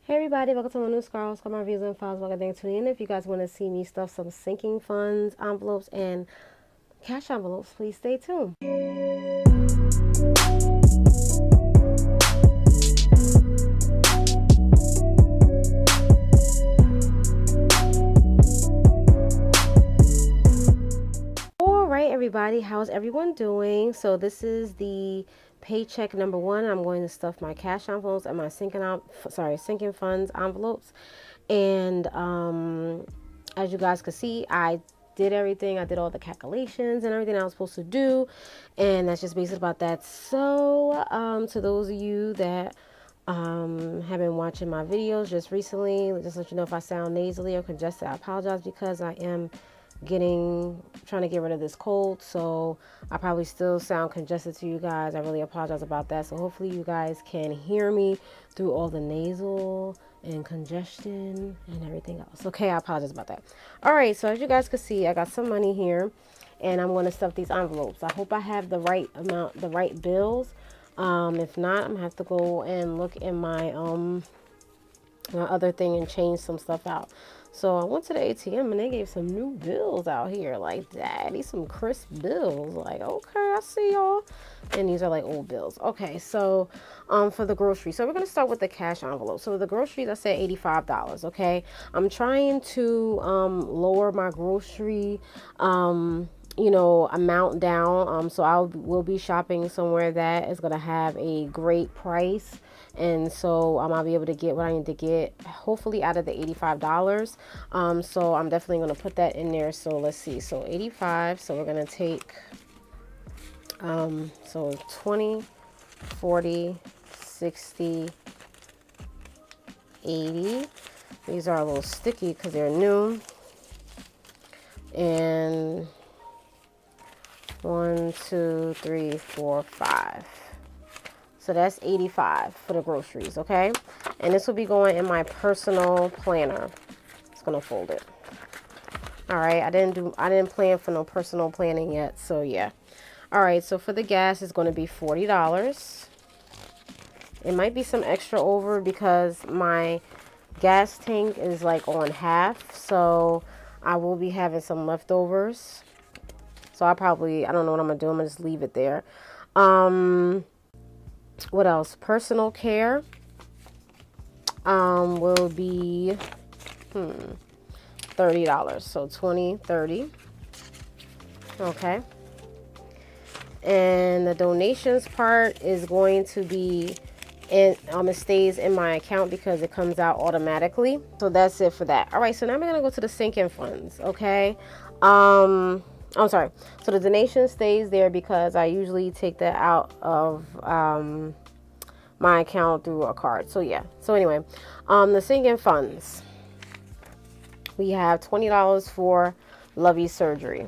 Hey everybody, welcome to my new Scarls, my reviews and files. Welcome to tuning in. If you guys want to see me stuff some sinking funds, envelopes, and cash envelopes, please stay tuned. Alright everybody, how's everyone doing? So this is the paycheck number 1. I'm going to stuff my cash envelopes and my sinking funds envelopes. And as you guys can see, I did everything. I did all the calculations and everything I was supposed to do, and that's just basically about that. So to those of you that have been watching my videos just recently, just let you know if I sound nasally or congested, I apologize, because I am trying to get rid of this cold, so I probably still sound congested to you guys. I really apologize about that. So hopefully you guys can hear me through all the nasal and congestion and everything else. Okay, I apologize about that. All right, so as you guys can see, I got some money here, and I'm going to stuff these envelopes. I hope I have the right amount, the right bills. If not, I'm gonna have to go and look in my my other thing and change some stuff out. So I went to the ATM and they gave some new bills out here. Like, daddy, some crisp bills. Like, okay, I see y'all. And these are like old bills. Okay, so for the groceries. So we're going to start with the cash envelope. So the groceries, I said $85, okay? I'm trying to lower my grocery amount down. So I will be shopping somewhere that is going to have a great price. And so I'll be able to get what I need to get, hopefully out of the $85. So I'm definitely going to put that in there. So let's see. So 85. So we're going to take, so 20, 40, 60, 80. These are a little sticky because they're new. And 1, 2, 3, 4, 5. So that's 85 for the groceries, okay? And this will be going in my personal planner. It's gonna fold it. All right, I didn't plan for no personal planning yet, so yeah. All right, so for the gas, it's gonna be $40. It might be some extra over because my gas tank is like on half, so I will be having some leftovers. So I don't know what I'm gonna do. I'm gonna just leave it there. What else? Personal care will be $30. So 20, 30. Okay. And the donations part is going to be it stays in my account because it comes out automatically. So that's it for that. All right, so now I'm gonna go to the sinking funds. Okay. I'm sorry. So the donation stays there because I usually take that out of my account through a card. So yeah. So anyway, the sinking funds. We have $20 for Lovey's surgery.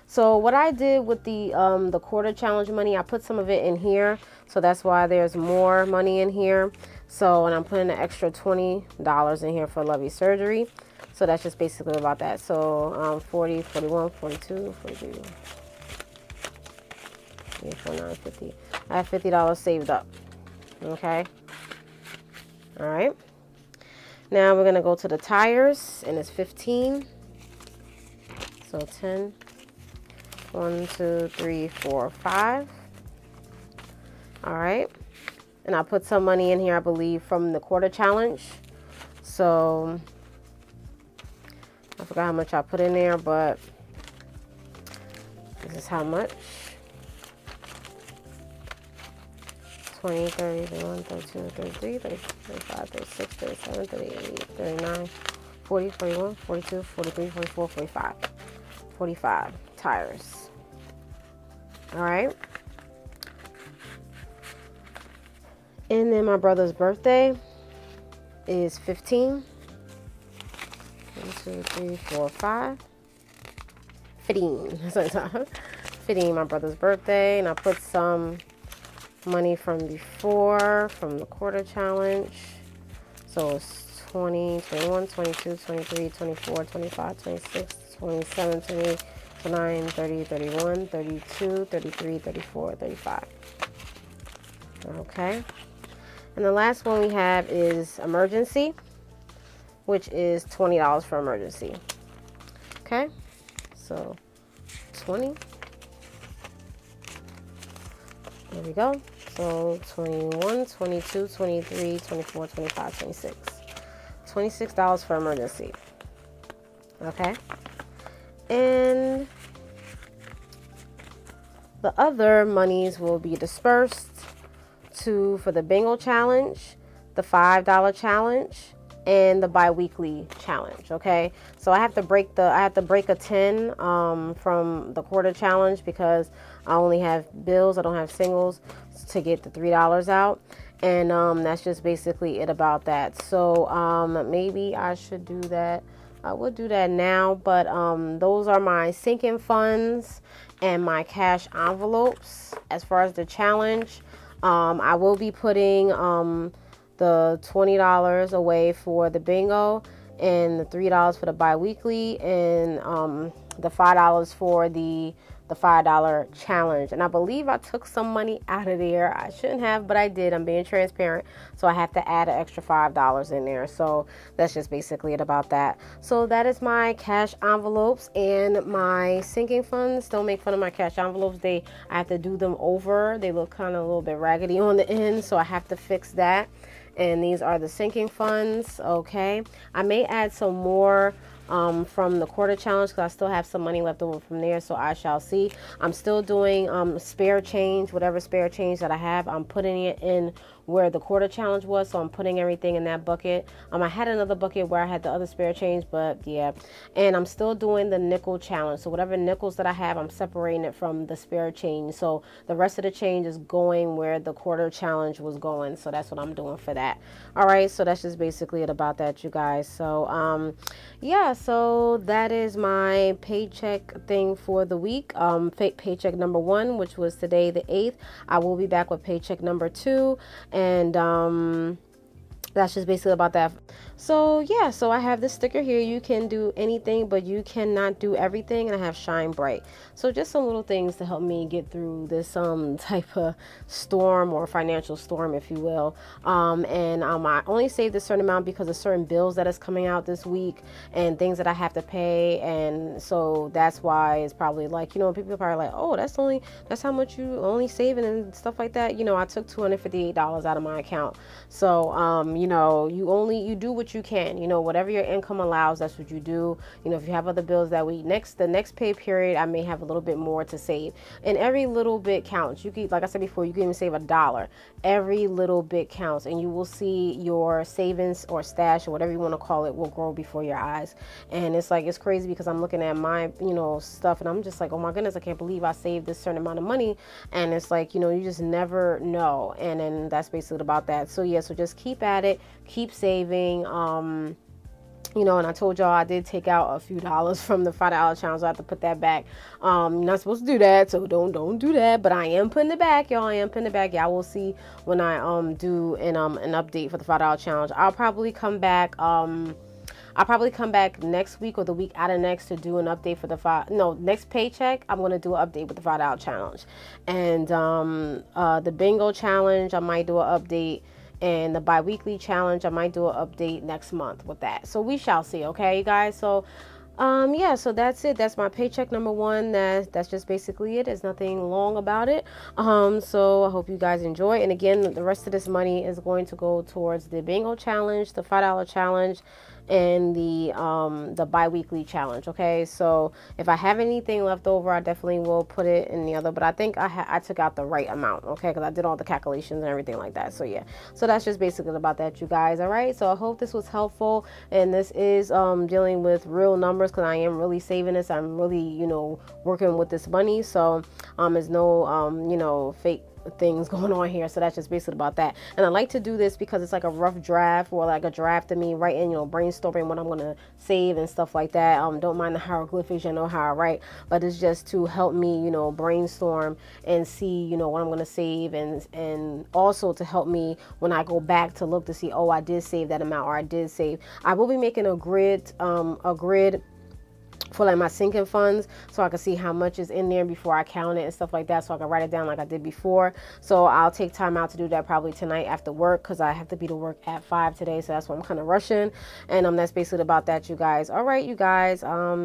So what I did with the quarter challenge money, I put some of it in here. So that's why there's more money in here. So, and I'm putting an extra $20 in here for Lovey's surgery. So that's just basically about that. So 40, 41, 42, 43, 49, 50. I have $50 saved up. Okay. All right. Now we're going to go to the tires, and it's 15. So 10. 1, 2, 3, 4, 5. All right. And I put some money in here, I believe, from the quarter challenge. So I forgot how much I put in there, but this is how much. 20, 30, 31, 32, 33, 35, 36, 37, 38, 39, 40, 41, 42, 43, 44, 45. 45 tires. All right. And then my brother's birthday is 15. 1, 2, 3, 4, 5. 15. 15, my brother's birthday. And I put some money from before, from the quarter challenge. So it's 20, 21, 22, 23, 24, 25, 26, 27, 28, 29, 30, 31, 32, 33, 34, 35. Okay. And the last one we have is emergency, which is $20 for emergency. Okay, so 20. There we go. So 21, 22, 23, 24, 25, 26. $26 for emergency. Okay. And the other monies will be dispersed for the bingo challenge, the $5 challenge, and the bi-weekly challenge. Okay, so I have to break a 10 from the quarter challenge because I only have bills, I don't have singles, to get the $3 out. And that's just basically it about that. So maybe I should do that. I would do that now, but those are my sinking funds and my cash envelopes as far as the challenge. I will be putting the $20 away for the bingo and the $3 for the bi-weekly and the $5 for the $5 challenge. And I believe I took some money out of there. I shouldn't have, but I did. I'm being transparent. So I have to add an extra $5 in there. So that's just basically it about that. So that is my cash envelopes and my sinking funds. Don't make fun of my cash envelopes. I have to do them over. They look kind of a little bit raggedy on the end. So I have to fix that. And these are the sinking funds. Okay. I may add some more from the quarter challenge because I still have some money left over from there, so I shall see. I'm still doing spare change, whatever spare change that I have, I'm putting it in where the quarter challenge was, so I'm putting everything in that bucket. I had another bucket where I had the other spare change, but yeah. And I'm still doing the nickel challenge, so whatever nickels that I have, I'm separating it from the spare change, so the rest of the change is going where the quarter challenge was going, so that's what I'm doing for that. All right, so that's just basically it about that, you guys. So yeah, so that is my paycheck thing for the week. Paycheck number 1, which was today the 8th. I will be back with paycheck number 2, and that's just basically about that. So yeah, so I have this sticker here. You can do anything, but you cannot do everything. And I have shine bright. So just some little things to help me get through this type of storm or financial storm, if you will. And I only saved a certain amount because of certain bills that is coming out this week and things that I have to pay. And so that's why it's probably like, people are probably like, oh, that's how much you only saving and stuff like that. I took $258 out of my account. So you do what you can, whatever your income allows, that's what you do. If you have other bills that week, the next pay period, I may have a little bit more to save, and every little bit counts. You can, like I said before, you can even save $1. Every little bit counts, and you will see your savings or stash or whatever you want to call it will grow before your eyes. And it's crazy because I'm looking at my, stuff, and I'm just like, oh my goodness, I can't believe I saved this certain amount of money. And it's like, you just never know. And then that's basically about that. So yeah, so just keep at it, keep saving. And I told y'all I did take out a few dollars from the $5 challenge. So I have to put that back. You're not supposed to do that, so don't do that. But I am putting it back, y'all. I am putting it back. Y'all will see when I do an update for the $5 challenge. I'll probably come back. I'll probably come back next week or the week out of next to do an update for the next paycheck. I'm going to do an update with the $5 challenge. And the bingo challenge, I might do an update. And the bi-weekly challenge, I might do an update next month with that. So we shall see, okay, you guys? So yeah, so that's it. That's my paycheck number 1. That's just basically it. There's nothing long about it. So I hope you guys enjoy. And again, the rest of this money is going to go towards the bingo challenge, the $5 challenge, and the bi-weekly challenge. Okay, so if I have anything left over, I definitely will put it in the other, but I think I took out the right amount, okay, because I did all the calculations and everything like that. So yeah, so that's just basically about that, you guys. All right, so I hope this was helpful, and this is dealing with real numbers because I am really saving this. I'm really working with this money, so there's no fake things going on here. So that's just basically about that. And I like to do this because it's like a rough draft or like a draft of me writing, brainstorming what I'm going to save and stuff like that. Don't mind the hieroglyphics, you know how I write, but it's just to help me, brainstorm and see, what I'm going to save, and also to help me when I go back to look to see, oh, I did save that amount, or I did save. I will be making a grid for like my sinking funds, so I can see how much is in there before I count it and stuff like that, so I can write it down like I did before. So I'll take time out to do that probably tonight after work, because I have to be to work at 5 today, so that's why I'm kind of rushing. And that's basically about that, you guys. All right, you guys,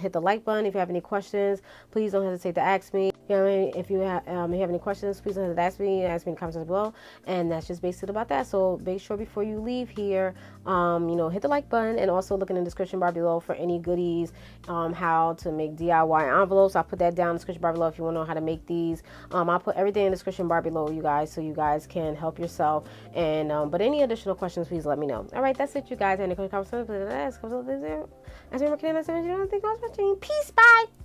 hit the like button. If you have any questions, please don't hesitate to ask me. You know what I mean? If you have any questions, please don't hesitate to ask me in the comments below. And that's just basically about that. So make sure before you leave here, hit the like button, and also look in the description bar below for any goodies, how to make DIY envelopes. I'll put that down in the description bar below if you want to know how to make these. I'll put everything in the description bar below, you guys, so you guys can help yourself. And but any additional questions, please let me know. All right, that's it, you guys. Any questions, please ask. As we work in the 7, thank you guys for watching. Peace, bye.